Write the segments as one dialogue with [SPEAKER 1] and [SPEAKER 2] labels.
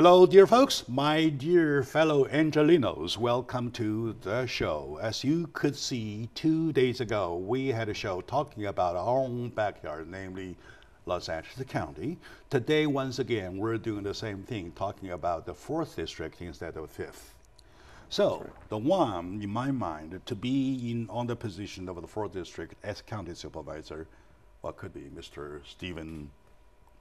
[SPEAKER 1] Hello, dear folks, my dear fellow Angelinos. Welcome to the show. As you could see, 2 days ago, we had a show talking about our own backyard, namely Los Angeles County. Today, once again, we're doing the same thing, talking about the 4th District instead of 5th. So, the one, in my mind, to be on the position of the 4th District as County Supervisor, what could be Mr. Stephen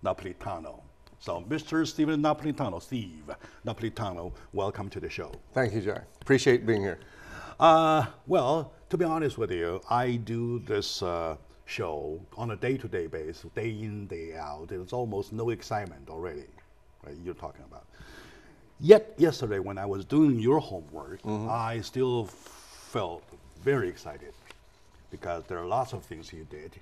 [SPEAKER 1] Napolitano. So, Mr. Steve Napolitano, welcome to the show.
[SPEAKER 2] Thank you, Jack. Appreciate being here.
[SPEAKER 1] Well, to be honest with you, I do this show on a day-to-day basis, day in, day out. There's almost no excitement already, right? You're talking about. Yet, yesterday, when I was doing your homework, I still felt very excited because there are lots of things you did.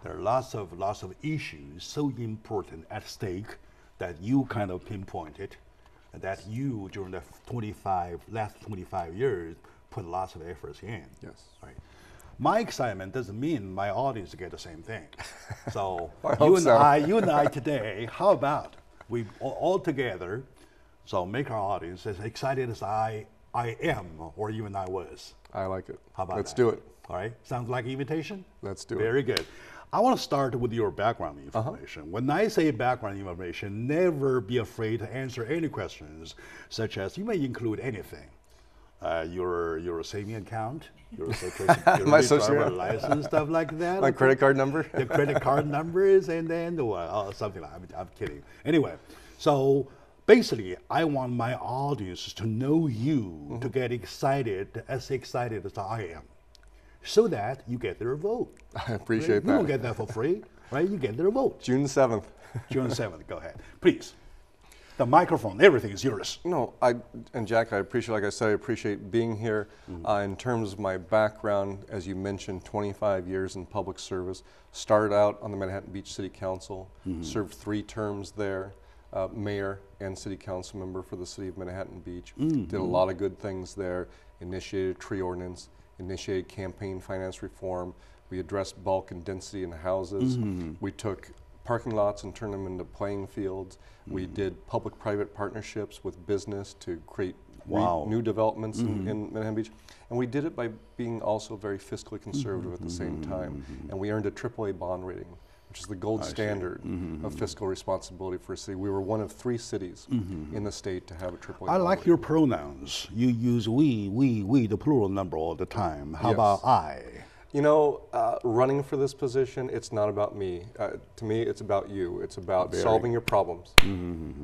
[SPEAKER 1] There are lots of issues so important at stake that you kind of pinpointed, and that you during the last 25 years put lots of efforts in.
[SPEAKER 2] Yes.
[SPEAKER 1] Right. My excitement doesn't mean my audience get the same thing. So you and I today, how about we all together, so make our audience as excited as I am, or even I was.
[SPEAKER 2] I like it.
[SPEAKER 1] How about
[SPEAKER 2] Let's
[SPEAKER 1] that?
[SPEAKER 2] do it.
[SPEAKER 1] All right. Sounds like an invitation?
[SPEAKER 2] Let's do it.
[SPEAKER 1] Very good. I want to start with your background information. When I say background information, never be afraid to answer any questions, such as you may include anything. Your saving account, your social security, driver license, stuff like that.
[SPEAKER 2] My credit card number?
[SPEAKER 1] The credit card numbers, and then something like that. I'm kidding. Anyway, so basically, I want my audience to know you, to get excited as I am, so that you get their vote.
[SPEAKER 2] I appreciate
[SPEAKER 1] right?
[SPEAKER 2] that.
[SPEAKER 1] You don't get that for free, right? You get their vote.
[SPEAKER 2] June 7th.
[SPEAKER 1] June 7th, go ahead. Please. The microphone, everything is yours.
[SPEAKER 2] No, and Jack, I appreciate, like I said, I appreciate being here. In terms of my background, as you mentioned, 25 years in public service. Started out on the Manhattan Beach City Council, served 3 terms there, mayor and city council member for the city of Manhattan Beach. Did a lot of good things there, initiated a tree ordinance, initiated campaign finance reform. We addressed bulk and density in houses. We took parking lots and turned them into playing fields. We did public-private partnerships with business to create new developments in Manhattan Beach. And we did it by being also very fiscally conservative at the same time. And we earned a AAA bond rating, which is the gold standard of fiscal responsibility for a city. We were one of 3 cities in the state to have a AAA
[SPEAKER 1] I like your pronouns. You use we, the plural number all the time. How about I?
[SPEAKER 2] You know, running for this position, it's not about me. To me, it's about you. It's about solving your problems.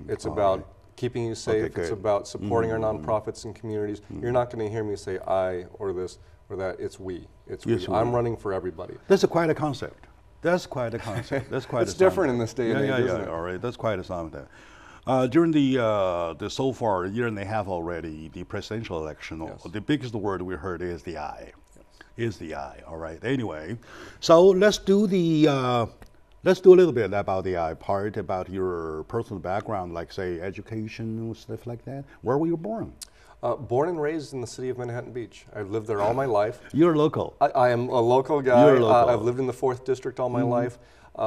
[SPEAKER 2] It's about keeping you safe. It's about supporting our nonprofits and communities. You're not going to hear me say I or this or that. It's we. It's we. I'm running for everybody.
[SPEAKER 1] That's quite a concept. That's quite a concept. That's quite.
[SPEAKER 2] It's different in this day and age, isn't it?
[SPEAKER 1] All right, that's quite a something. During the so far a year and a half already, the presidential election, the biggest word we heard is the I. Is the I. All right. Anyway, so let's do a little bit about the I part, about your personal background, like say education, stuff like that. Where were you born?
[SPEAKER 2] Born and raised in the city of Manhattan Beach. I've lived there all my life.
[SPEAKER 1] You're local.
[SPEAKER 2] I am a local guy.
[SPEAKER 1] You're local.
[SPEAKER 2] I've lived in the 4th District all my life.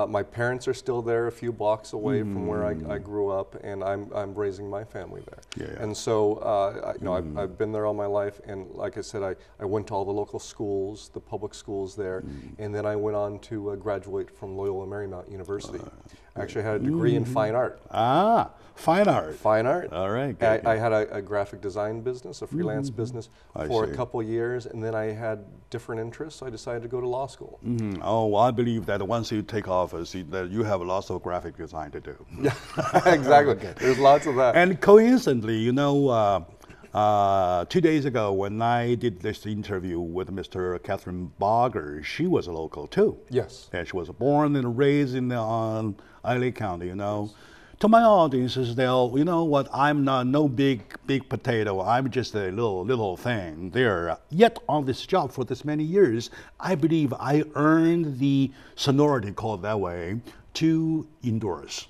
[SPEAKER 2] My parents are still there a few blocks away from where I grew up, and I'm raising my family there.
[SPEAKER 1] Yeah.
[SPEAKER 2] And so, you know, I've been there all my life, and like I said, I went to all the local schools, the public schools there, and then I went on to graduate from Loyola Marymount University. I actually had a degree in fine art.
[SPEAKER 1] Ah, fine art.
[SPEAKER 2] Fine art.
[SPEAKER 1] All right.
[SPEAKER 2] I had a graphic design business, a freelance business for a couple years, and then I had different interests, so I decided to go to law school.
[SPEAKER 1] Oh, well, I believe that once you take office, that you have lots of graphic design to do.
[SPEAKER 2] Yeah, exactly. There's lots of that.
[SPEAKER 1] And coincidentally, you know, 2 days ago when I did this interview with Mr. Catherine Barger, she was a local too.
[SPEAKER 2] Yes.
[SPEAKER 1] And she was born and raised in LA County, you know. Yes. To my audiences, they'll, you know what, I'm not no big potato. I'm just a little thing there. Yet on this job for this many years, I believe I earned the seniority, called that way, to endorse.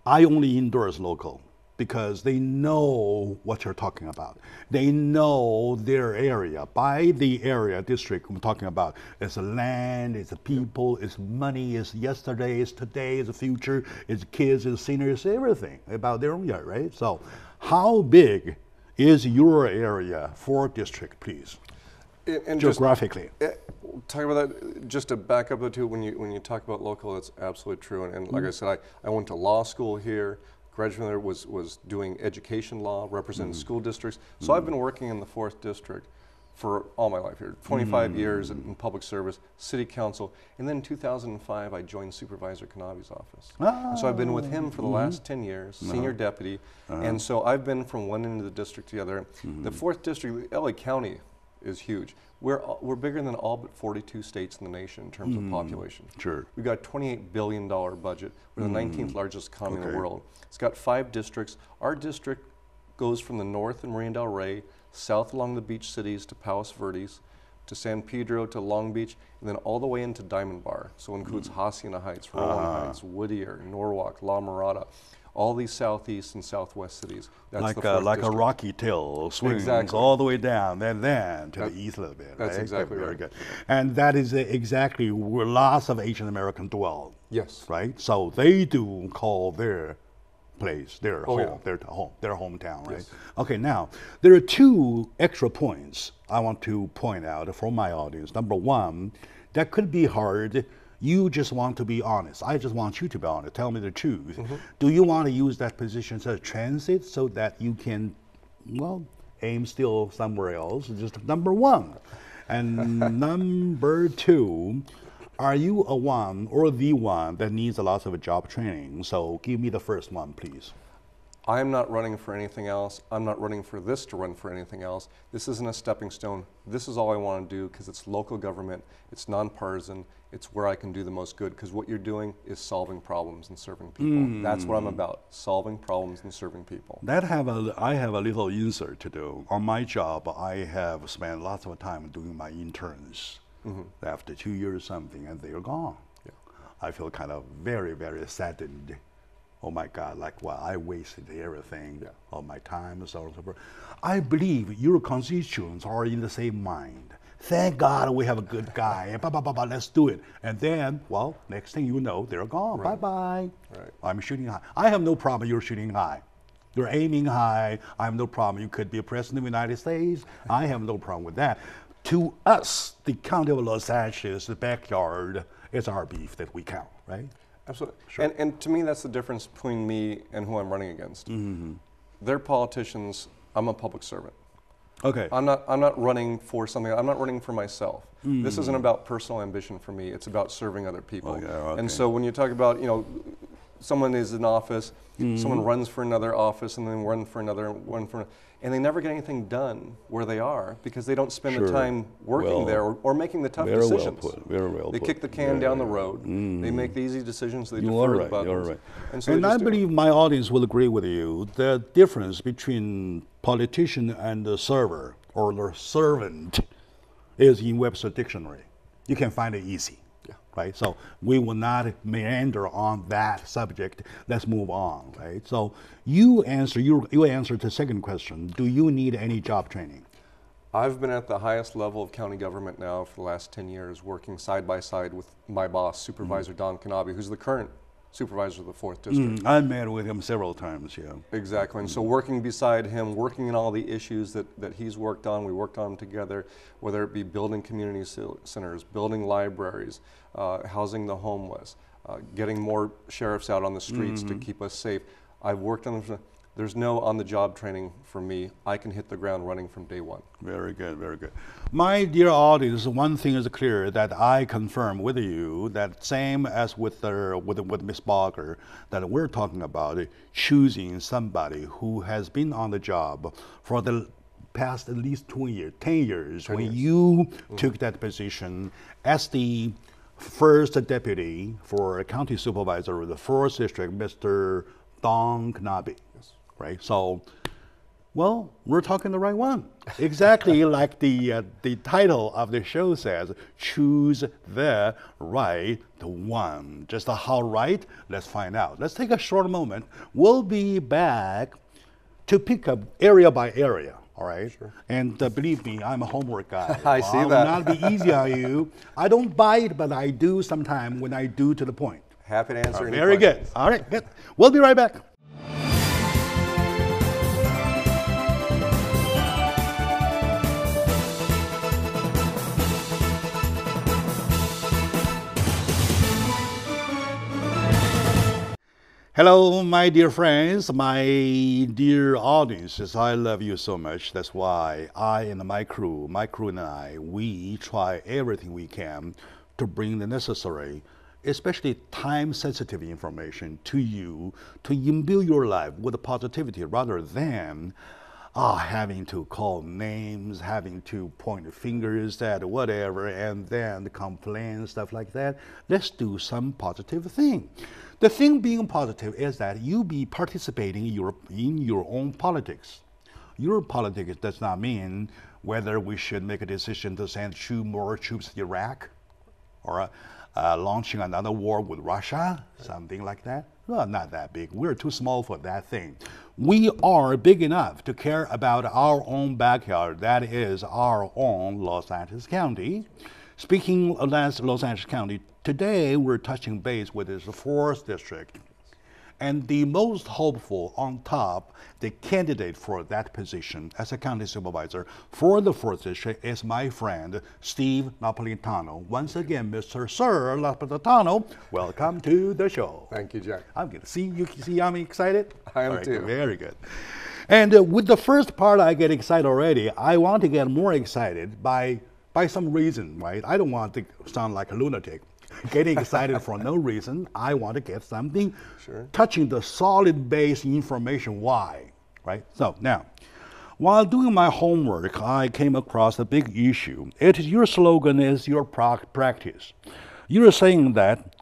[SPEAKER 1] I only endorse local. because they know what you're talking about. They know their area. By the area district I'm talking about, it's land, it's people, it's money, it's yesterday, it's today, it's the future, it's kids, it's seniors, everything about their area, right? So how big is your area for district, please? And geographically.
[SPEAKER 2] Talk about that, just to back up too, when you talk about local, that's absolutely true. And like I said, I went to law school here, graduated there, was doing education law, representing school districts. So I've been working in the 4th District for all my life here, 25 years in public service, city council, and then in 2005 I joined Supervisor Kanabe's office. And so I've been with him for the last 10 years, senior deputy, and so I've been from one end of the district to the other. The 4th District, LA County, is huge. We're bigger than all but 42 states in the nation in terms of population.
[SPEAKER 1] Sure.
[SPEAKER 2] We've got a $28 billion budget. We're the 19th largest economy in the world. It's got 5 districts. Our district goes from the north in Marina del Rey, south along the beach cities to Palos Verdes, to San Pedro, to Long Beach, and then all the way into Diamond Bar. So it includes Hacienda Heights, Rolling Heights, Whittier, Norwalk, La Mirada. All these southeast and southwest cities. That's
[SPEAKER 1] like
[SPEAKER 2] the
[SPEAKER 1] like a rocky tail swings all the way down, and then to the east a little bit.
[SPEAKER 2] That's
[SPEAKER 1] right?
[SPEAKER 2] exactly
[SPEAKER 1] very
[SPEAKER 2] right.
[SPEAKER 1] good. And that is exactly where lots of Asian Americans dwell.
[SPEAKER 2] Yes.
[SPEAKER 1] Right. So they do call their place their home,
[SPEAKER 2] yeah.
[SPEAKER 1] their hometown. Right.
[SPEAKER 2] Yes.
[SPEAKER 1] Okay. Now there are 2 extra points I want to point out for my audience. Number one, that could be hard. You just want to be honest. I just want you to be honest. Tell me the truth. Do you want to use that position as a transit so that you can, well, aim still somewhere else? Just number one. And number 2, are you a one or the one that needs a lot of job training? So give me the first one, please.
[SPEAKER 2] I'm not running for anything else. I'm not running for this to run for anything else. This isn't a stepping stone. This is all I want to do because it's local government, it's nonpartisan, it's where I can do the most good because what you're doing is solving problems and serving people. That's what I'm about, solving problems and serving people.
[SPEAKER 1] I have a little insert to do. On my job, I have spent lots of time doing my interns. After 2 years something, and they're gone. Yeah. I feel kind of very, very saddened. Oh my God, like, well, I wasted everything, all my time, and so on and so forth. I believe your constituents are in the same mind. Thank God we have a good guy, let's do it. And then, well, next thing you know, they're gone, bye-bye. Right. I'm shooting high. I have no problem you're shooting high. You're aiming high. I have no problem. You could be a president of the United States. I have no problem with that. To us, the county of Los Angeles, the backyard, is our beef that we count, right?
[SPEAKER 2] Absolutely. Sure. And to me, that's the difference between me and who I'm running against. They're politicians. I'm a public servant.
[SPEAKER 1] Okay.
[SPEAKER 2] I'm not running for something. I'm not running for myself. This isn't about personal ambition for me. It's about serving other people. And so when you talk about, someone is in office, someone runs for another office, and then run for another, and they never get anything done where they are because they don't spend the time working there or making the tough decisions.
[SPEAKER 1] Very well put.
[SPEAKER 2] They kick the can down the road. They make the easy decisions. They defer the buttons.
[SPEAKER 1] And, so I believe my audience will agree with you. The difference between politician and the server or the servant is in Webster Dictionary. You can find it easy. Right? So we will not meander on that subject. Let's move on, right? So you answer the second question. Do you need any job training?
[SPEAKER 2] I've been at the highest level of county government now for the last 10 years, working side by side with my boss, Supervisor Don Kanabe, who's the current supervisor of the 4th District.
[SPEAKER 1] I met with him several times, yeah.
[SPEAKER 2] Exactly, and so working beside him, working on all the issues that he's worked on, we worked on them together, whether it be building community centers, building libraries, housing the homeless, getting more sheriffs out on the streets to keep us safe. I've worked on them. There's no on-the-job training for me. I can hit the ground running from day one.
[SPEAKER 1] Very good, very good. My dear audience, one thing is clear that I confirm with you that same as with Ms. Barker, that we're talking about choosing somebody who has been on the job for the past at least 10 years. When you took that position as the first deputy for county supervisor of the 4th District, Mr. Don Kanabe. Right, so, well, we're talking the right one. Exactly like the title of the show says, choose the right one. Just how right? Let's find out. Let's take a short moment. We'll be back to pick up area by area. All right.
[SPEAKER 2] Sure.
[SPEAKER 1] And believe me, I'm a homework guy.
[SPEAKER 2] I see
[SPEAKER 1] will
[SPEAKER 2] that.
[SPEAKER 1] not be easy on you. I don't bite, but I do sometimes when I do to the point.
[SPEAKER 2] Happy to answer any
[SPEAKER 1] Very
[SPEAKER 2] questions.
[SPEAKER 1] good. All right, good. We'll be right back. Hello, my dear friends, my dear audiences. I love you so much. That's why I and my crew and I, we try everything we can to bring the necessary, especially time-sensitive information to you to imbue your life with positivity rather than having to call names, having to point fingers at whatever, and then complain, stuff like that. Let's do some positive thing. The thing being positive is that you be participating in your own politics. Your politics does not mean whether we should make a decision to send more troops to Iraq or launching another war with Russia, something like that. Well, not that big. We're too small for that thing. We are big enough to care about our own backyard. That is our own Los Angeles County. Speaking of Los Angeles County, today we're touching base with the 4th district. And the most hopeful on top, the candidate for that position as a county supervisor for the 4th district is my friend, Steve Napolitano. Once again, Mr. Sir Napolitano, welcome to the show.
[SPEAKER 2] Thank you, Jack.
[SPEAKER 1] I'm good. See, you see I'm excited?
[SPEAKER 2] I am too.
[SPEAKER 1] Very good. And with the first part, I get excited already. I want to get more excited by some reason, right? I don't want to sound like a lunatic. Getting excited for no reason. I want to get something touching the solid base information why, right? So now, while doing my homework, I came across a big issue. Your slogan is your practice. You're saying that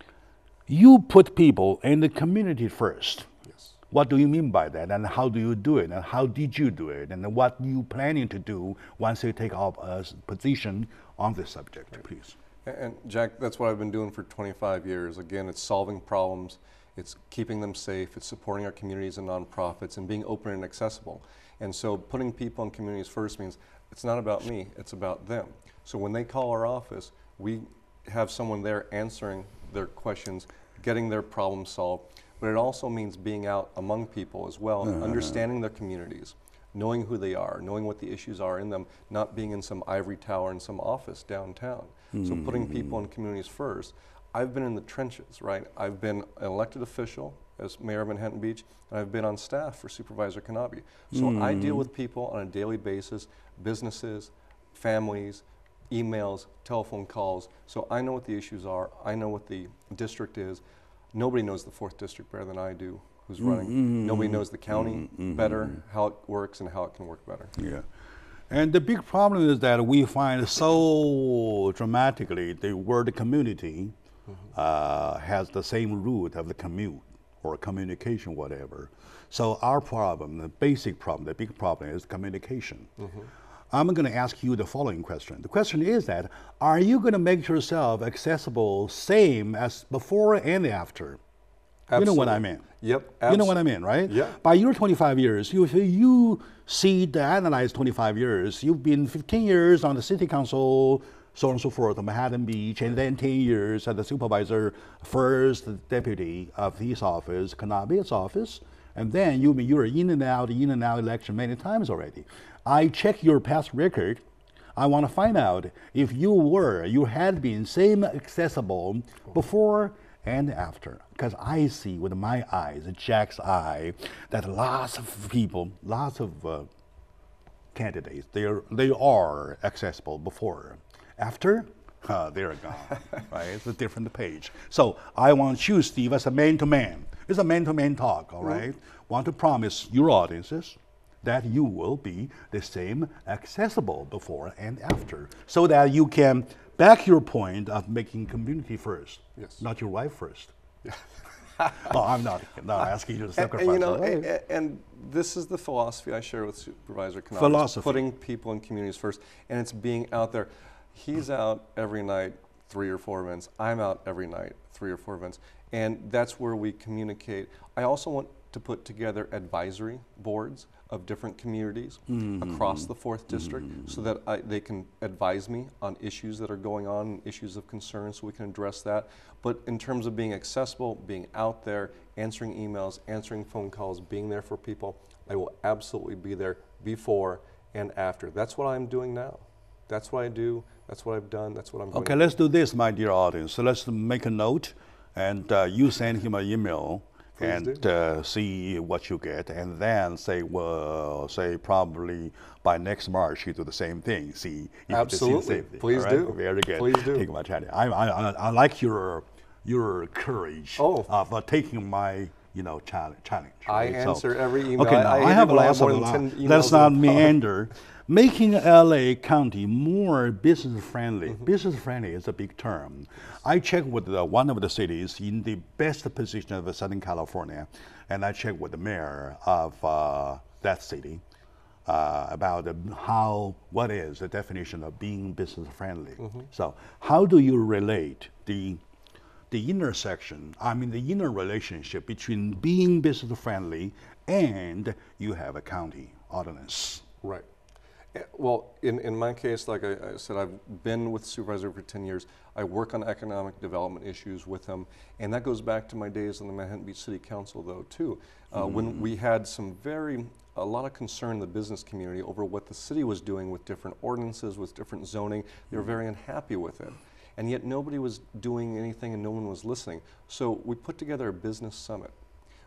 [SPEAKER 1] you put people in the community first.
[SPEAKER 2] Yes.
[SPEAKER 1] What do you mean by that, and how do you do it, and how did you do it, and what you planning to do once you take up a position on this subject, please?
[SPEAKER 2] And Jack, that's what I've been doing for 25 years. Again, it's solving problems, it's keeping them safe, it's supporting our communities and nonprofits, and being open and accessible. And so putting people and communities first means it's not about me, it's about them. So when they call our office, we have someone there answering their questions, getting their problems solved. But it also means being out among people as well, understanding their communities, knowing who they are, knowing what the issues are in them, not being in some ivory tower in some office downtown. So putting people and communities first. I've been in the trenches, right? I've been an elected official as mayor of Manhattan Beach, and I've been on staff for Supervisor Kanabe. So I deal with people on a daily basis, businesses, families, emails, telephone calls. So I know what the issues are. I know what the district is. Nobody knows the 4th district better than I do who's running. Nobody knows the county better, how it works and how it can work better.
[SPEAKER 1] Yeah. And the big problem is that we find so dramatically the word community has the same root of the commute or communication, whatever. So our problem, the basic problem, the big problem is communication. I'm going to ask you the following question. The question is that, are you going to make yourself accessible same as before and after? Absolutely. You know what I mean?
[SPEAKER 2] Yep. Absolutely.
[SPEAKER 1] You know what I mean, right?
[SPEAKER 2] Yeah.
[SPEAKER 1] By your 25 years, you see the analyze 25 years. You've been 15 years on the city council, so on and so forth, Manhattan Beach, and then 10 years as the supervisor, first deputy of his office, Kanabe's office, and then you're in and out election many times already. I check your past record. I want to find out if you had been same accessible before and after, because I see with my eyes, Jack's eye, that lots of people, lots of candidates, they are accessible before. After, they're gone, right? It's a different page. So I want you, Steve, as a man-to-man. It's a man-to-man talk, all right? Want to promise your audiences that you will be the same accessible before and after, so that you can back your point of making community first, not your wife first. Yeah. Well, I'm not asking you to sacrifice.
[SPEAKER 2] And this is the philosophy I share with Supervisor Kanabe.
[SPEAKER 1] Philosophy.
[SPEAKER 2] Putting people and communities first, and it's being out there. He's out every night, 3 or 4 events. I'm out every night, 3 or 4 events, and that's where we communicate. I also want to put together advisory boards of different communities across the 4th District so that they can advise me on issues that are going on, issues of concern, so we can address that. But in terms of being accessible, being out there, answering emails, answering phone calls, being there for people, I will absolutely be there before and after. That's what I'm doing now. That's what I do. That's what I've done. That's what I'm doing.
[SPEAKER 1] Okay, let's do this, my dear audience. So let's make a note, and you send him an email.
[SPEAKER 2] Please
[SPEAKER 1] And see what you get, and then say, well, say probably by next March you do the same thing. See if
[SPEAKER 2] absolutely.
[SPEAKER 1] the same thing.
[SPEAKER 2] Please
[SPEAKER 1] right?
[SPEAKER 2] do.
[SPEAKER 1] Very good.
[SPEAKER 2] Please do.
[SPEAKER 1] Take my challenge. I like your courage of taking my challenge.
[SPEAKER 2] I
[SPEAKER 1] right?
[SPEAKER 2] answer every email.
[SPEAKER 1] Okay, now I have lots of emails. Let's not meander. Making LA County more business friendly. Business friendly is a big term. I checked with one of the cities in the best position of Southern California, and I checked with the mayor of that city about what is the definition of being business friendly. So how do you relate the intersection, the inner relationship between being business friendly and you have a county ordinance?
[SPEAKER 2] Right. Well, in my case, like I said, I've been with the supervisor for 10 years. I work on economic development issues with them, and that goes back to my days on the Manhattan Beach City Council, though, too, when we had a lot of concern in the business community over what the city was doing with different ordinances, with different zoning. They were very unhappy with it, and yet nobody was doing anything and no one was listening. So we put together a business summit,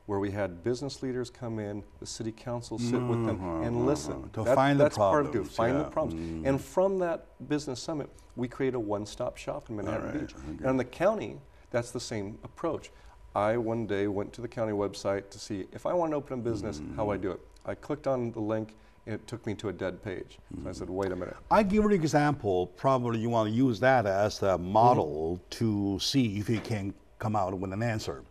[SPEAKER 2] where we had business leaders come in, the city council sit with them and listen.
[SPEAKER 1] To find the problems.
[SPEAKER 2] That's part of it, find the problems. And from that business summit, we create a one-stop shop in Manhattan Beach. And in the county, that's the same approach. I one day went to the county website to see if I want to open a business, how I do it. I clicked on the link and it took me to a dead page. So I said, wait a minute.
[SPEAKER 1] I give you an example. Probably you want to use that as a model to see if you can come out with an answer.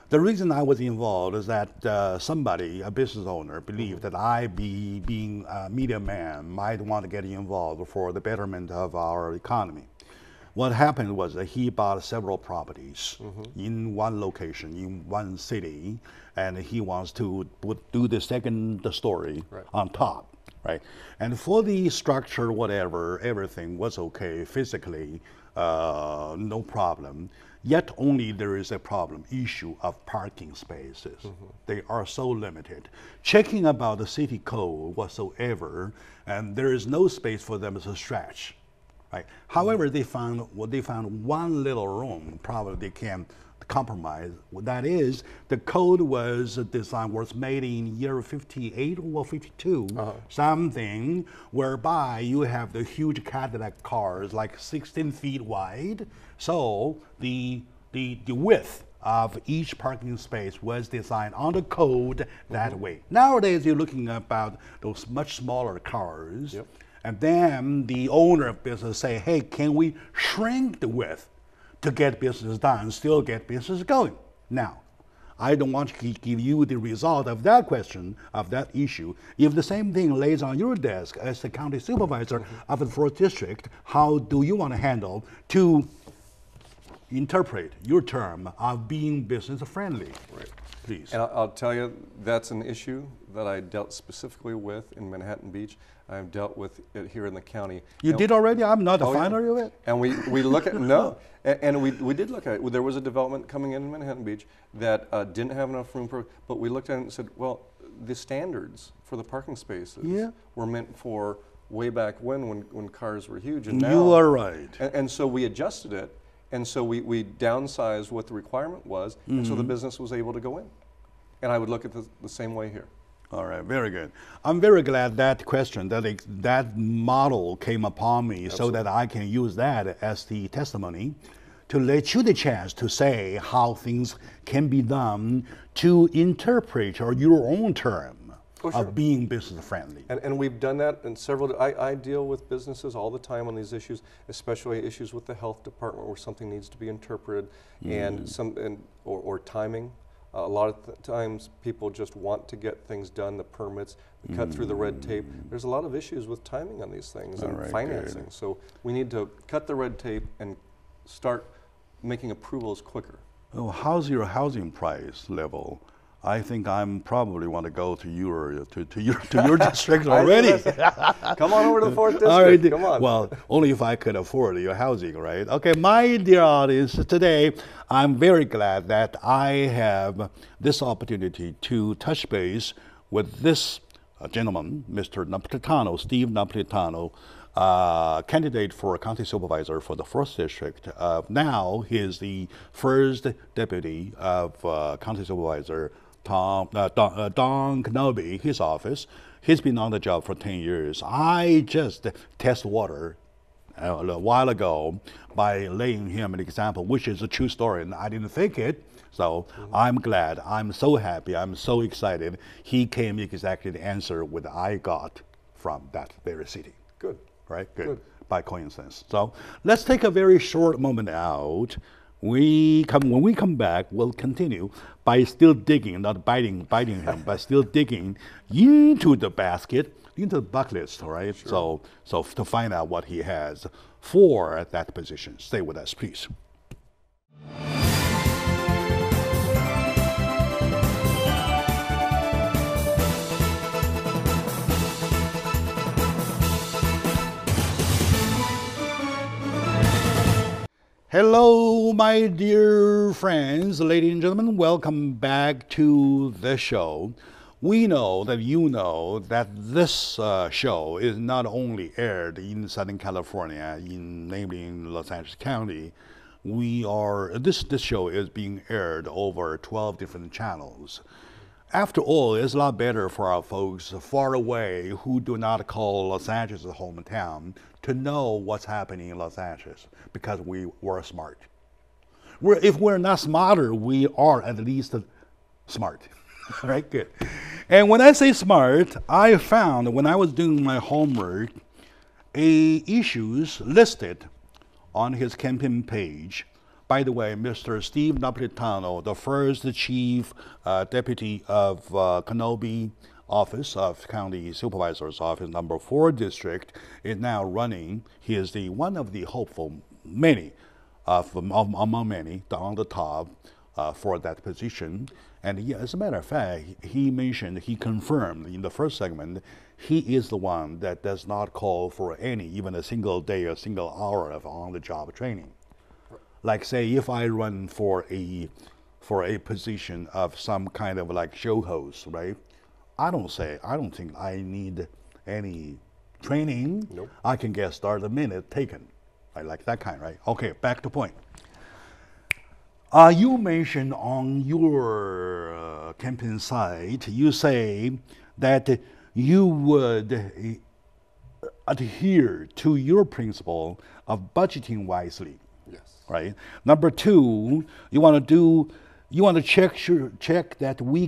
[SPEAKER 1] The reason I was involved is that somebody, a business owner, believed that I, being a media man, might want to get involved for the betterment of our economy. What happened was that he bought several properties in one location, in one city, and he wants to do the second story on top, right? And for the structure, whatever, everything was okay physically, no problem. Yet only there is a problem, issue of parking spaces. They are so limited. Checking about the city code whatsoever, and there is no space for them to stretch. Right. However, they found one little room. Probably they can compromise. That is, the code was designed, was made in year 58 or 52, something whereby you have the huge Cadillac cars, like 16 feet wide. So the width of each parking space was designed on the code that way. Nowadays, you're looking about those much smaller cars. And then the owner of business say, hey, can we shrink the width to get business done, still get business going? Now, I don't want to give you the result of that question, of that issue. If the same thing lays on your desk as the county supervisor of the 4th District, how do you want to handle to interpret your term of being business friendly?
[SPEAKER 2] Right.
[SPEAKER 1] Please.
[SPEAKER 2] And I'll tell you, that's an issue that I dealt specifically with in Manhattan Beach. I've dealt with it here in the county.
[SPEAKER 1] You did already? I'm not a finder of it?
[SPEAKER 2] And we look at, no, and we did look at it. There was a development coming in Manhattan Beach that didn't have enough room for, but we looked at it and said, well, the standards for the parking spaces were meant for way back when cars were huge. And now,
[SPEAKER 1] you are right.
[SPEAKER 2] And so we adjusted it, and so we downsized what the requirement was, and so the business was able to go in. And I would look at the same way here.
[SPEAKER 1] All right, very good. I'm very glad that question, that model came upon me so that I can use that as the testimony to let you the chance to say how things can be done to interpret your own term of being business friendly.
[SPEAKER 2] And we've done that in several, I deal with businesses all the time on these issues, especially issues with the health department where something needs to be interpreted or timing. A lot of times people just want to get things done, the permits, cut through the red tape. There's a lot of issues with timing on these things and financing. Good. So we need to cut the red tape and start making approvals quicker.
[SPEAKER 1] Oh, how's your housing price level I think I'm probably want to go to your district already.
[SPEAKER 2] Come on over to the 4th District.
[SPEAKER 1] All right.
[SPEAKER 2] Come on.
[SPEAKER 1] Well, only if I could afford your housing, right? Okay, my dear audience, today I'm very glad that I have this opportunity to touch base with this gentleman, Mr. Napolitano, Steve Napolitano, candidate for county supervisor for the 1st District. Now he is the first deputy of county supervisor Don Kenobi, his office. He's been on the job for 10 years. I just test water a while ago by laying him an example, which is a true story, and I didn't think it. So I'm glad, I'm so happy, I'm so excited. He came exactly the answer what I got from that very city.
[SPEAKER 2] Good.
[SPEAKER 1] Right? Good. By coincidence. So let's take a very short moment out. When we come back, we'll continue by still digging, not biting him, but still digging into the basket, into the bucket list, all right? Sure. So to find out what he has for that position. Stay with us, please. Hello, my dear friends, ladies and gentlemen. Welcome back to the show. We know that you know that this show is not only aired in Southern California, namely in Los Angeles County. This show is being aired over 12 different channels. After all, it's a lot better for our folks far away who do not call Los Angeles a hometown to know what's happening in Los Angeles because we're smart. If we're not smarter, we are at least smart. All right, good. And when I say smart, I found when I was doing my homework, issues listed on his campaign page. By the way, Mr. Steve Napolitano, the first chief deputy of Kenobi office of County Supervisor's Office, number 4 district, is now running. He is one of the hopeful many, among many, on the top for that position. And yeah, as a matter of fact, he confirmed in the first segment, he is the one that does not call for even a single day, a single hour of on-the-job training. Like say, if I run for a position of some kind of like show host, right? I don't think I need any training.
[SPEAKER 2] Nope.
[SPEAKER 1] I can get started the minute taken. I like that kind, right? Okay, back to point. You mentioned on your campaign site, you say that you would adhere to your principle of budgeting wisely.
[SPEAKER 2] Yes.
[SPEAKER 1] Right. Number 2, you want to check that we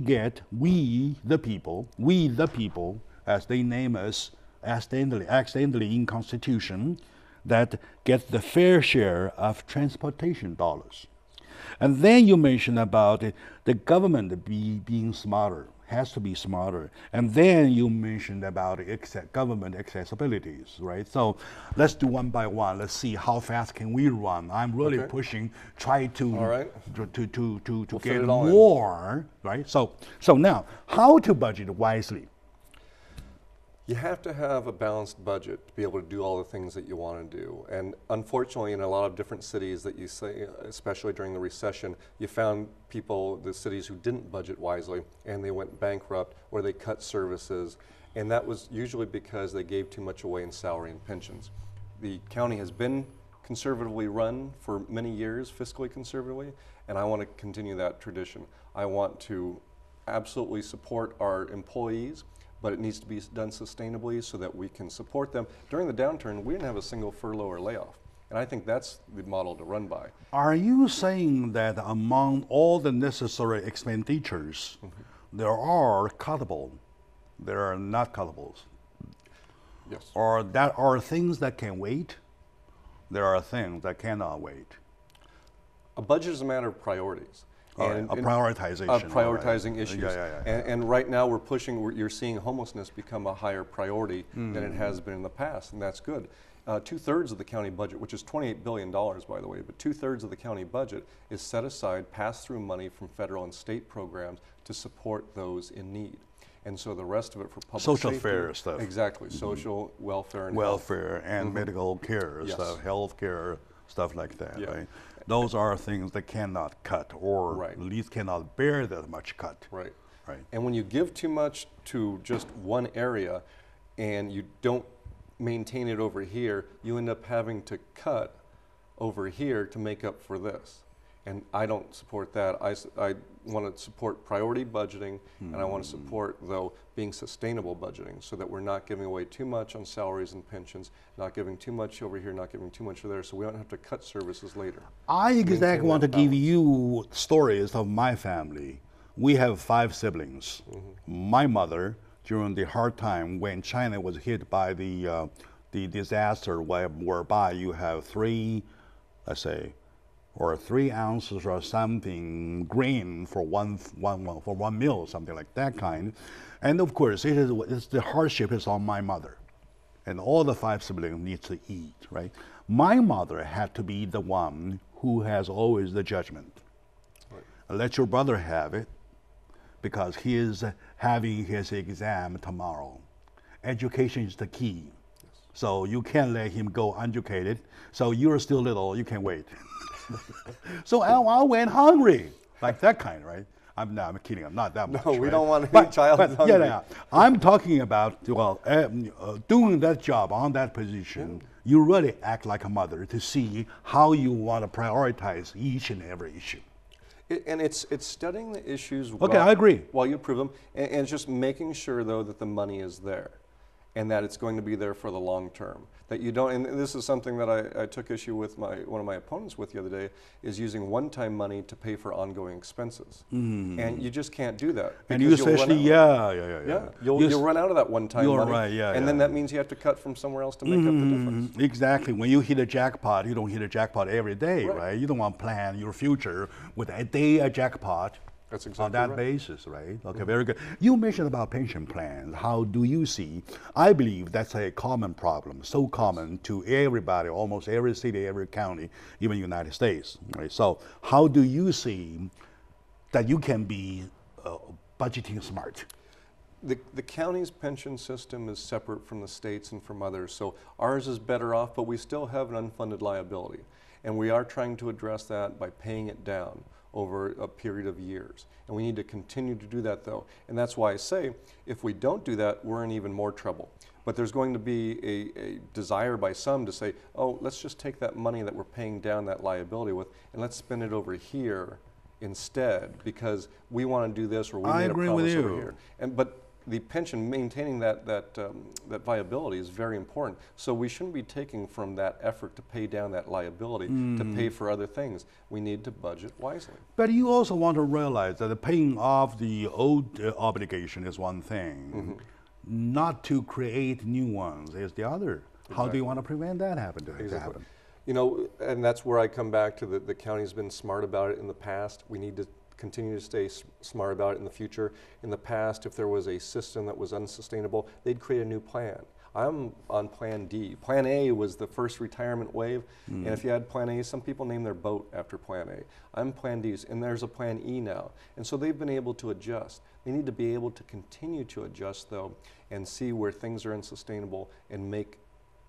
[SPEAKER 1] the people, as they name us accidentally in Constitution, that get the fair share of transportation dollars. And then you mentioned about the government being smarter, has to be smarter. And then you mentioned about government accessibilities, right? So let's do one by one. Let's see how fast can we run. I'm really pushing, try to get more, right? So now, how to budget wisely?
[SPEAKER 2] You have to have a balanced budget to be able to do all the things that you want to do. And unfortunately, in a lot of different cities that you say, especially during the recession, you found the cities who didn't budget wisely and they went bankrupt or they cut services. And that was usually because they gave too much away in salary and pensions. The county has been conservatively run for many years, fiscally conservatively, and I want to continue that tradition. I want to absolutely support our employees, but it needs to be done sustainably so that we can support them. During the downturn, we didn't have a single furlough or layoff. And I think that's the model to run by.
[SPEAKER 1] Are you saying that among all the necessary expenditures, there are cuttable, there are not cuttables?
[SPEAKER 2] Yes.
[SPEAKER 1] Or that are things that can wait, there are things that cannot wait?
[SPEAKER 2] A budget is a matter of priorities. And,
[SPEAKER 1] a prioritization.
[SPEAKER 2] Prioritizing issues.
[SPEAKER 1] Yeah.
[SPEAKER 2] And right now we're pushing, you're seeing homelessness become a higher priority than it has been in the past, and that's good. 2/3 of the county budget, which is $28 billion, by the way, but 2/3 of the county budget is set aside, pass-through money from federal and state programs to support those in need. And so the rest of it for public
[SPEAKER 1] social
[SPEAKER 2] safety,
[SPEAKER 1] fair stuff.
[SPEAKER 2] Exactly, social welfare and
[SPEAKER 1] welfare and medical care stuff, health care, stuff like that, right? Those are things that cannot cut, or at least cannot bear that much cut.
[SPEAKER 2] Right.
[SPEAKER 1] Right.
[SPEAKER 2] And when you give too much to just one area and you don't maintain it over here, you end up having to cut over here to make up for this. And I don't support that. I want to support priority budgeting, and I want to support, though, being sustainable budgeting, so that we're not giving away too much on salaries and pensions, not giving too much over here, not giving too much over there, so we don't have to cut services later.
[SPEAKER 1] I exactly want to give you stories of my family. We have 5 siblings. My mother, during the hard time when China was hit by the disaster whereby you have 3, let's say, or 3 ounces or something grain for one meal, something like that kind. And of course, it's the hardship is on my mother. And all the 5 siblings need to eat, right? My mother had to be the one who has always the judgment. Right. Let your brother have it, because he is having his exam tomorrow. Education is the key. Yes. So you can't let him go uneducated. So you're still little, you can wait. So I went hungry, like that kind, right? I'm kidding. I'm not that much.
[SPEAKER 2] No, we
[SPEAKER 1] right?
[SPEAKER 2] don't want any child hungry.
[SPEAKER 1] Yeah. I'm talking about doing that job on that position. You really act like a mother to see how you want to prioritize each and every issue.
[SPEAKER 2] And it's studying the issues.
[SPEAKER 1] Okay, I agree.
[SPEAKER 2] While you prove them, and just making sure though that the money is there, and that it's going to be there for the long term. That you don't, and this is something that I took issue with one of my opponents with the other day, is using one-time money to pay for ongoing expenses. And you just can't do that.
[SPEAKER 1] And you especially,
[SPEAKER 2] you'll run out of that one-time money.
[SPEAKER 1] Right,
[SPEAKER 2] and then that means you have to cut from somewhere else to make up the difference.
[SPEAKER 1] Exactly. When you hit a jackpot, you don't hit a jackpot every day, right? You don't want to plan your future with a jackpot.
[SPEAKER 2] That's exactly
[SPEAKER 1] on that basis, right? Okay, very good. You mentioned about pension plans. How do you see? I believe that's a common problem, so common to everybody, almost every city, every county, even United States, right? So how do you see that you can be budgeting smart?
[SPEAKER 2] The county's pension system is separate from the state's and from others, so ours is better off, but we still have an unfunded liability. And we are trying to address that by paying it down over a period of years. And we need to continue to do that though. And that's why I say, if we don't do that, we're in even more trouble. But there's going to be a desire by some to say, oh, let's just take that money that we're paying down that liability with and let's spend it over here instead, because we want to do this, or we made a promise over here. But the pension, maintaining that viability is very important. So we shouldn't be taking from that effort to pay down that liability to pay for other things. We need to budget wisely.
[SPEAKER 1] But you also want to realize that the paying off the old obligation is one thing. Not to create new ones is the other. Exactly. How do you want to prevent that to happen?
[SPEAKER 2] You know, and that's where I come back to the county's been smart about it in the past. We need to continue to stay smart about it in the future. In the past, if there was a system that was unsustainable, they'd create a new plan. I'm on Plan D. Plan A was the first retirement wave, and if you had Plan A, some people name their boat after Plan A. I'm Plan D, and there's a Plan E now. And so they've been able to adjust. They need to be able to continue to adjust, though, and see where things are unsustainable and make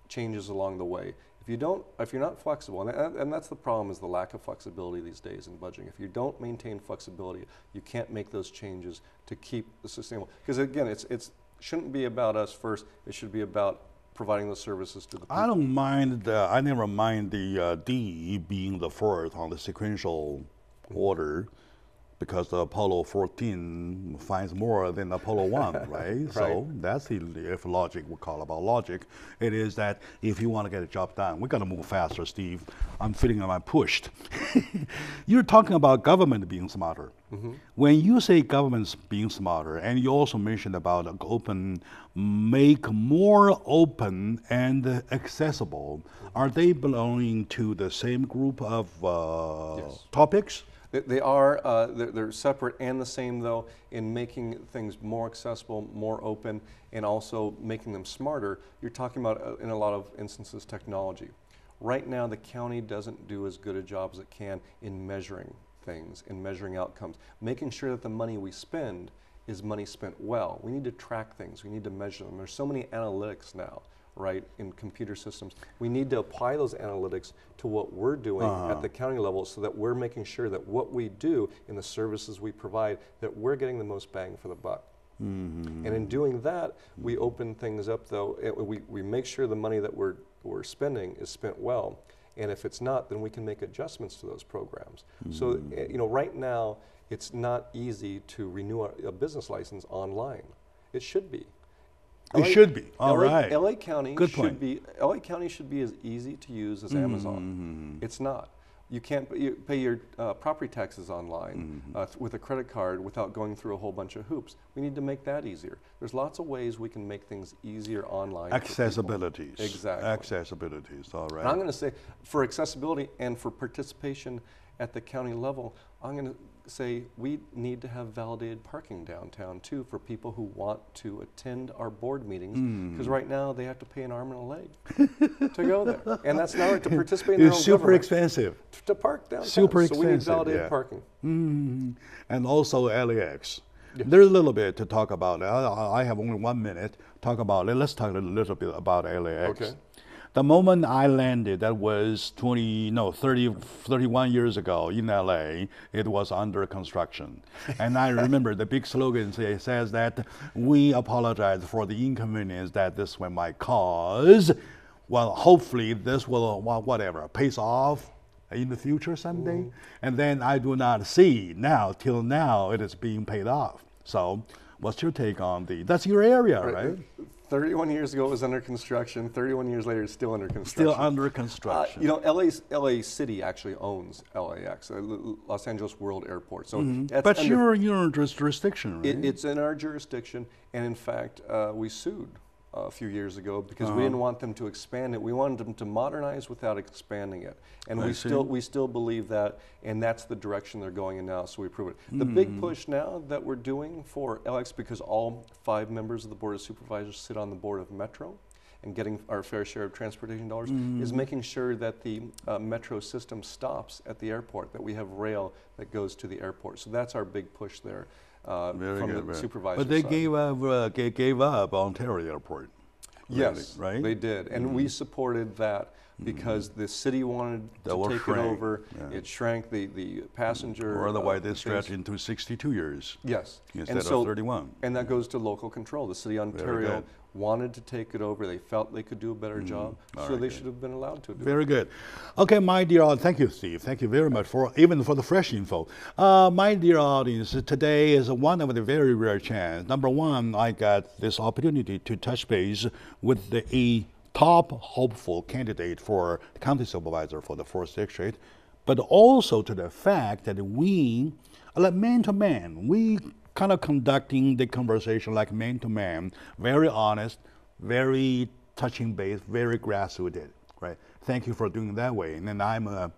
[SPEAKER 2] changes along the way. If you're not flexible, and that's the problem, is the lack of flexibility these days in budgeting. If you don't maintain flexibility, you can't make those changes to keep the sustainable. Because again, it shouldn't be about us first. It should be about providing those services to the people.
[SPEAKER 1] I don't mind. I never mind the D being the fourth on the sequential order, because the Apollo 14 finds more than Apollo 1, right? So that's if logic we call about logic. It is that if you want to get a job done, we got to move faster, Steve. I'm feeling I'm pushed. You're talking about government being smarter. When you say government's being smarter, and you also mentioned about make more open and accessible, are they belonging to the same group of topics?
[SPEAKER 2] They are, they're separate and the same though in making things more accessible, more open, and also making them smarter. You're talking about, in a lot of instances, technology. Right now, the county doesn't do as good a job as it can in measuring things, in measuring outcomes, making sure that the money we spend is money spent well. We need to track things, we need to measure them. There's so many analytics now, right, in computer systems. We need to apply those analytics to what we're doing at the county level so that we're making sure that what we do in the services we provide, that we're getting the most bang for the buck. And in doing that, we open things up though, we make sure the money that we're spending is spent well. And if it's not, then we can make adjustments to those programs. So, you know, right now, it's not easy to renew a business license online. It should be.
[SPEAKER 1] It should be. All right.
[SPEAKER 2] LA County
[SPEAKER 1] Good
[SPEAKER 2] should
[SPEAKER 1] point.
[SPEAKER 2] be. LA County should be as easy to use as Amazon. It's not. You can't pay your property taxes online with a credit card without going through a whole bunch of hoops. We need to make that easier. There's lots of ways we can make things easier online.
[SPEAKER 1] Accessibilities.
[SPEAKER 2] Exactly.
[SPEAKER 1] Accessibilities, all right.
[SPEAKER 2] And I'm going to say, for accessibility and for participation at the county level, I'm going to say we need to have validated parking downtown too for people who want to attend our board meetings, because right now they have to pay an arm and a leg to go there, and that's not right, to participate in their own
[SPEAKER 1] It's super
[SPEAKER 2] government,
[SPEAKER 1] expensive.
[SPEAKER 2] to park downtown.
[SPEAKER 1] Super
[SPEAKER 2] so we need
[SPEAKER 1] expensive,
[SPEAKER 2] validated
[SPEAKER 1] yeah.
[SPEAKER 2] parking.
[SPEAKER 1] And also LAX. There's a little bit to talk about. I have only 1 minute. Let's talk a little bit about LAX.
[SPEAKER 2] Okay.
[SPEAKER 1] The moment I landed, that was 31 years ago in LA, it was under construction. And I remember the big slogan says that we apologize for the inconvenience that this one might cause. Well, hopefully this will, whatever, pays off in the future someday. And then I do not see now, till now, it is being paid off. So what's your take on that's your area, right?
[SPEAKER 2] 31 years ago it was under construction. 31 years later it's still under construction.
[SPEAKER 1] Still under construction.
[SPEAKER 2] You know, LA City actually owns LAX, Los Angeles World Airport. So that's
[SPEAKER 1] but you're in your jurisdiction, right?
[SPEAKER 2] It's in our jurisdiction, and in fact, we sued a few years ago because we didn't want them to expand it. We wanted them to modernize without expanding it, and we still believe that, and that's the direction they're going in now. So we approve it. The big push now that we're doing for LX, because all 5 members of the Board of Supervisors sit on the Board of Metro, and getting our fair share of transportation dollars, is making sure that the metro system stops at the airport, that we have rail that goes to the airport. So that's our big push there. From the supervisor
[SPEAKER 1] But they
[SPEAKER 2] side.
[SPEAKER 1] gave up Ontario Airport.
[SPEAKER 2] Yes,
[SPEAKER 1] right?
[SPEAKER 2] they did. And we supported that because the city wanted to take it over. It shrank the passenger.
[SPEAKER 1] Or otherwise they stretch into 62 years.
[SPEAKER 2] Yes.
[SPEAKER 1] Instead of 31.
[SPEAKER 2] And that goes to local control. The city of Ontario wanted to take it over. They felt they could do a better job, so they should have been allowed to do it.
[SPEAKER 1] Very good. Okay, my dear, thank you, Steve. Thank you very much for the fresh info. My dear audience, today is one of the very rare chance. Number one, I got this opportunity to touch base with a top hopeful candidate for county supervisor for the 4th District, but also to the fact that we, like man to man, we kind of conducting the conversation like man to man, very honest, very touching base, very grassrooted, right? Thank you for doing it that way. And then I'm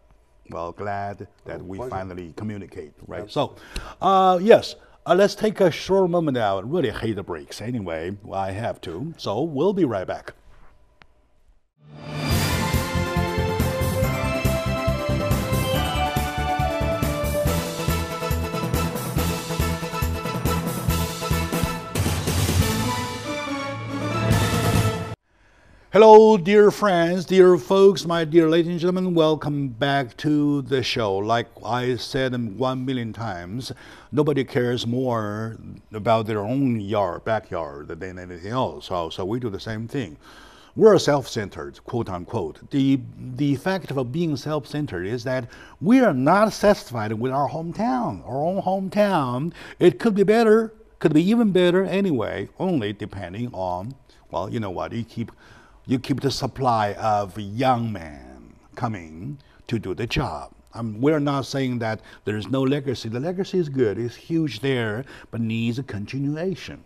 [SPEAKER 1] glad that we finally communicate, right? Absolutely. So, yes, let's take a short moment out. Really hate the breaks. Anyway, I have to. So we'll be right back. Hello, dear friends, dear folks, my dear ladies and gentlemen, welcome back to the show. Like I said 1 million times, nobody cares more about their own backyard than anything else. So we do the same thing. We're self-centered, quote unquote. The fact of being self-centered is that we are not satisfied with our own hometown. It could be better, could be even better anyway, only depending on, well, you know what, you keep the supply of young men coming to do the job. We're not saying that there is no legacy. The legacy is good, it's huge there, but needs a continuation.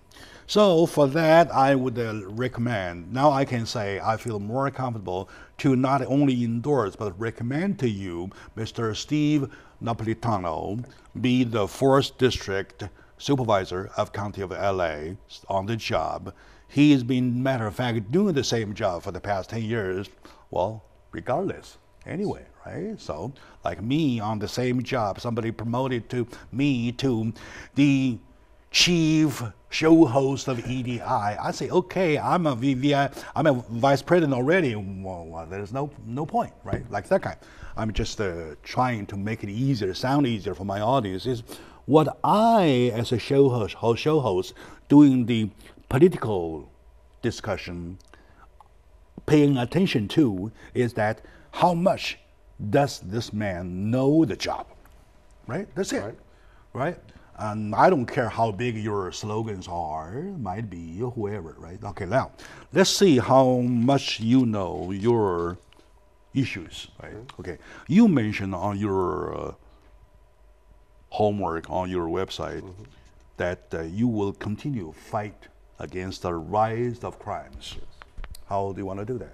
[SPEAKER 1] So for that, I would recommend, now I can say I feel more comfortable to not only endorse, but recommend to you Mr. Steve Napolitano be the 4th District Supervisor of County of LA on the job. He has been, matter of fact, doing the same job for the past 10 years, well, regardless, anyway, right? So, like me on the same job, somebody promoted to me to the chief show host of EDI. I say, okay, I'm a VVI, I'm a vice president already. Well, there's no point, right? Like that kind. I'm just trying to make it easier, sound easier for my audience. Is what I, as a show host, doing the political discussion, paying attention to is that how much does this man know the job, right? That's it, right? And I don't care how big your slogans are, might be whoever, right? Okay, now let's see how much you know your issues, right? Okay, you mentioned on your homework on your website that you will continue fight against the rise of crimes. How do you want to do that?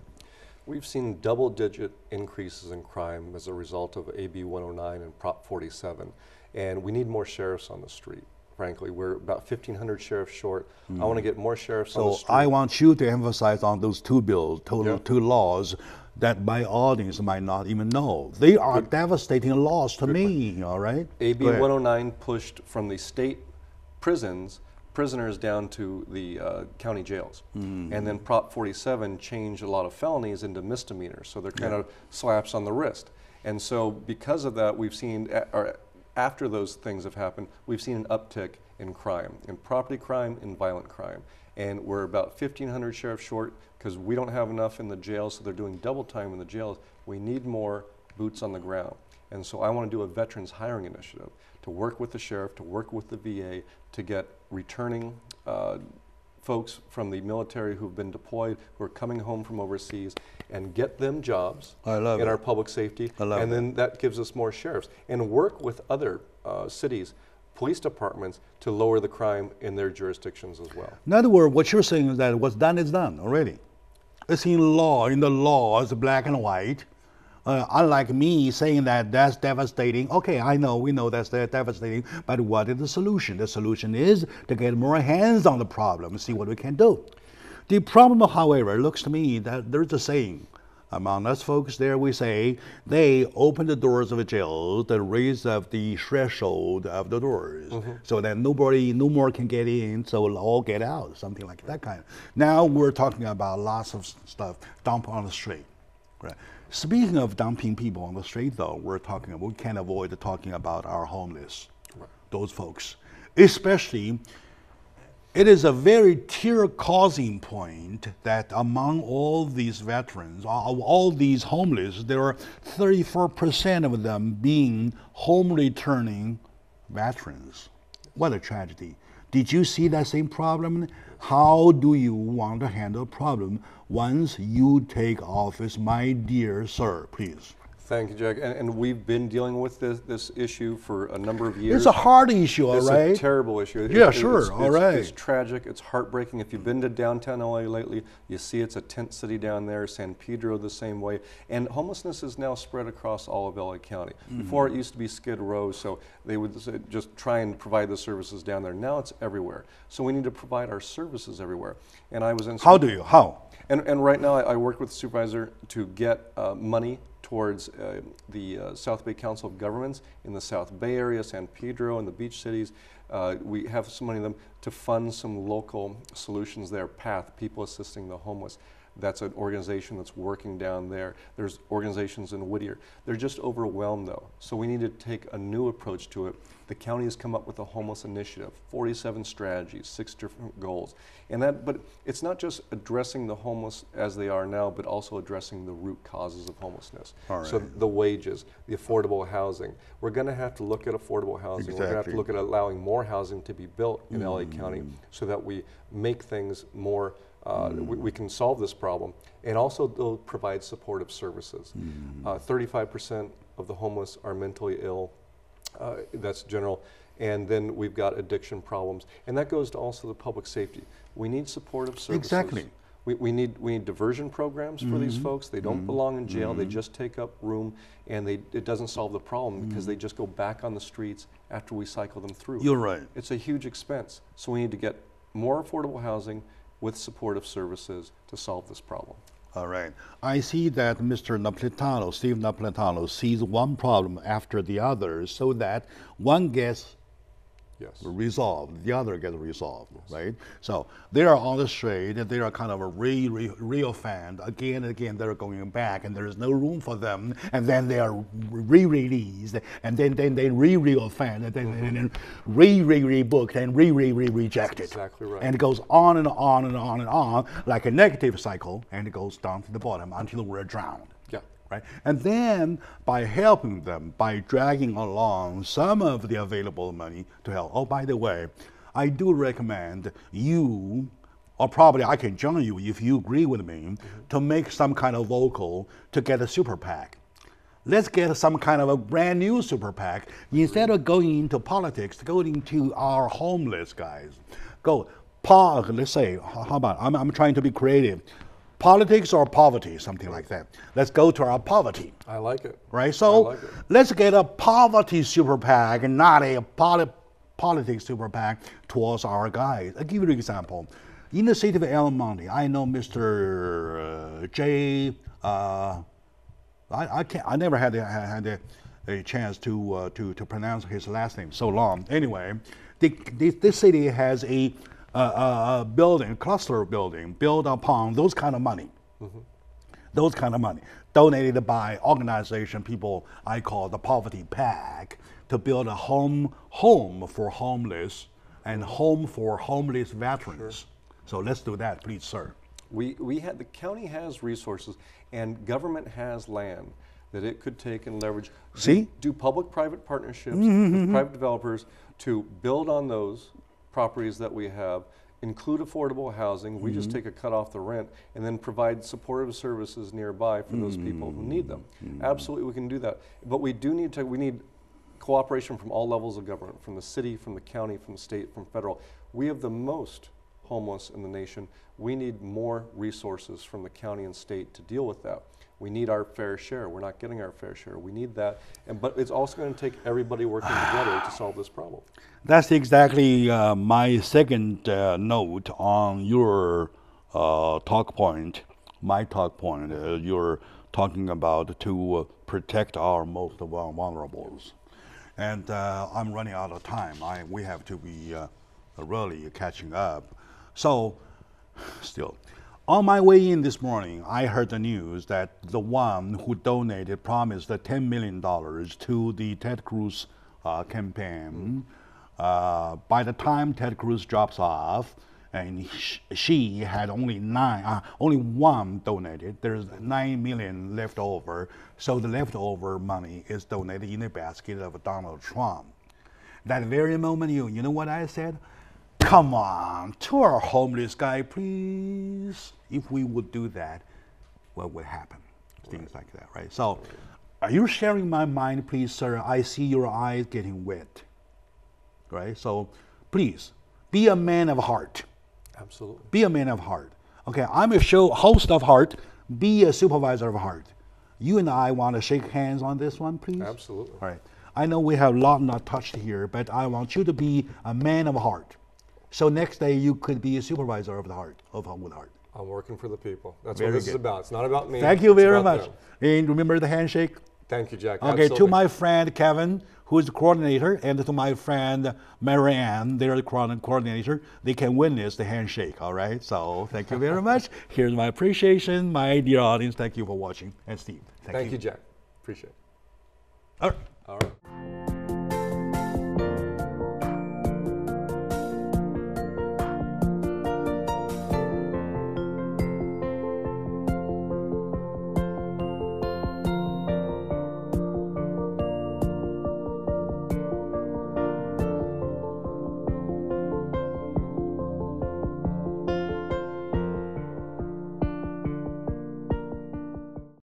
[SPEAKER 2] We've seen double-digit increases in crime as a result of AB 109 and Prop 47, and we need more sheriffs on the street. Frankly, we're about 1,500 sheriffs short. I want to get more sheriffs on the street.
[SPEAKER 1] So I want you to emphasize on those two bills, two laws that my audience might not even know. They are devastating laws to me, all right?
[SPEAKER 2] AB 109 pushed from the state prisoners down to the county jails. And then Prop 47 changed a lot of felonies into misdemeanors, so they're kind of slaps on the wrist. And so because of that, we've seen, or after those things have happened, we've seen an uptick in crime, in property crime, in violent crime. And we're about 1,500 sheriffs short because we don't have enough in the jails, so they're doing double time in the jails. We need more boots on the ground. And so I want to do a veterans hiring initiative to work with the sheriff, to work with the VA, to get returning folks from the military who've been deployed, who are coming home from overseas, and get them jobs in our public safety. And then that gives us more sheriffs. And work with other cities, police departments, to lower the crime in their jurisdictions as well.
[SPEAKER 1] In other words, what you're saying is that what's done is done already. It's in the law, it's black and white. Unlike me saying that that's devastating. Okay, we know that's devastating, but what is the solution? The solution is to get more hands on the problem and see what we can do. The problem, however, looks to me that there's a saying among us folks there, we say, they open the doors of a jail that raise up the threshold of the doors so that no more can get in, so all get out, something like that kind. Now we're talking about lots of stuff dumped on the street. Right. Speaking of dumping people on the street, though, we can't avoid talking about our homeless, those folks. Especially, it is a very tear-causing point that among all these veterans, all these homeless, there are 34% of them being home-returning veterans. What a tragedy. Did you see that same problem? How do you want to handle a problem once you take office, my dear sir, please?
[SPEAKER 2] Thank you, Jack. And we've been dealing with this issue for a number of years.
[SPEAKER 1] It's a hard issue, all right?
[SPEAKER 2] It's a terrible issue.
[SPEAKER 1] Yeah, sure, all right.
[SPEAKER 2] It's tragic, it's heartbreaking. If you've been to downtown LA lately, you see it's a tent city down there, San Pedro the same way. And homelessness is now spread across all of LA County. Before it used to be Skid Row, so they would just try and provide the services down there. Now it's everywhere. So we need to provide our services everywhere. And I was in—
[SPEAKER 1] How do you? How?
[SPEAKER 2] And right now I work with the supervisor to get money towards the South Bay Council of Governments in the South Bay area, San Pedro, and the beach cities. We have some money in them to fund some local solutions there. PATH, People Assisting the Homeless. That's an organization that's working down there. There's organizations in Whittier. They're just overwhelmed though. So we need to take a new approach to it. The county has come up with a homeless initiative, 47 strategies, 6 different goals. But it's not just addressing the homeless as they are now, but also addressing the root causes of homelessness. So the wages, the affordable housing. We're gonna have to look at affordable housing. We're gonna have to look at allowing more housing to be built in LA County so that we make things more we can solve this problem, and also they'll provide supportive services. 35% of the homeless are mentally ill. That's general. and then we've got addiction problems. And that goes to also the public safety. We need supportive services.
[SPEAKER 1] Exactly.
[SPEAKER 2] We need diversion programs for these folks. They don't belong in jail. They just take up room, and it doesn't solve the problem because they just go back on the streets after we cycle them through.
[SPEAKER 1] You're right.
[SPEAKER 2] It's a huge expense. So we need to get more affordable housing with supportive services to solve this problem.
[SPEAKER 1] All right. I see that Mr. Napolitano, Steve Napolitano, sees one problem after the other so that one gets resolved, the other gets resolved, right? So they are on the street, they are kind of a re-offend, again and again they're going back, and there is no room for them, and then they are re-released, and then they re-offend, and then re-booked, and re-rejected.
[SPEAKER 2] Exactly right.
[SPEAKER 1] And it goes on and on and on and on, like a negative cycle, and it goes down to the bottom until we're drowned.
[SPEAKER 2] Yeah.
[SPEAKER 1] Right? And then by helping them, by dragging along some of the available money to help. Oh, by the way, I do recommend you, or probably I can join you if you agree with me, to make some kind of vocal to get a super PAC. Let's get some kind of a brand new super PAC. Instead of going into politics, go into our homeless guys. Let's say, how about, I'm trying to be creative. Politics or poverty, something like that. Let's go to our poverty.
[SPEAKER 2] I like it.
[SPEAKER 1] Right? So let's get a poverty super PAC and not a politics super PAC towards our guys. I'll give you an example. In the city of El Monte, I know Mr. J. I never had a chance to pronounce his last name so long. Anyway, this city has a building, cluster building, built upon those kind of money. Those kind of money donated by organization people I call the Poverty PAC to build a home for homeless and home for homeless veterans. So let's do that, please, sir.
[SPEAKER 2] The county has resources, and government has land that it could take and leverage. Do public-private partnerships with private developers to build on those properties that we have, include affordable housing. We just take a cut off the rent, and then provide supportive services nearby for those people who need them. Absolutely, we can do that. But we need cooperation from all levels of government, from the city, from the county, from the state, from federal. We have the most homeless in the nation. We need more resources from the county and state to deal with that. We need our fair share. We're not getting our fair share. We need that, but it's also going to take everybody working together to solve this problem.
[SPEAKER 1] That's exactly my second note on your talk point. My talk point. You're talking about to protect our most vulnerables, and I'm running out of time. We have to be really catching up. So, still. On my way in this morning, I heard the news that the one who donated promised $10 million to the Ted Cruz campaign. By the time Ted Cruz drops off, and she had only one donated. There's 9 million left over, so the leftover money is donated in the basket of Donald Trump. That very moment, you know what I said? Come on, to our homeless guy, please. If we would do that, what would happen? Things like that, right? So, are you sharing my mind, please, sir? I see your eyes getting wet, right? So, please, be a man of heart.
[SPEAKER 2] Absolutely.
[SPEAKER 1] Be a man of heart. Okay, I'm a host of heart. Be a supervisor of heart. You and I want to shake hands on this one, please?
[SPEAKER 2] Absolutely.
[SPEAKER 1] All right. I know we have a lot not touched here, but I want you to be a man of heart. So next day you could be a supervisor of the heart, of Home with Heart.
[SPEAKER 2] I'm working for the people. That's what this is about. It's not about me.
[SPEAKER 1] Thank you very much. And remember the handshake?
[SPEAKER 2] Thank you, Jack.
[SPEAKER 1] Okay,
[SPEAKER 2] absolutely.
[SPEAKER 1] To my friend Kevin, who is the coordinator, and to my friend Marianne, they're the coordinator, they can witness the handshake, all right? So thank you very much. Here's my appreciation. My dear audience, thank you for watching. And Steve, thank you.
[SPEAKER 2] Thank you, Jack. Appreciate it.
[SPEAKER 1] All right.
[SPEAKER 2] All right.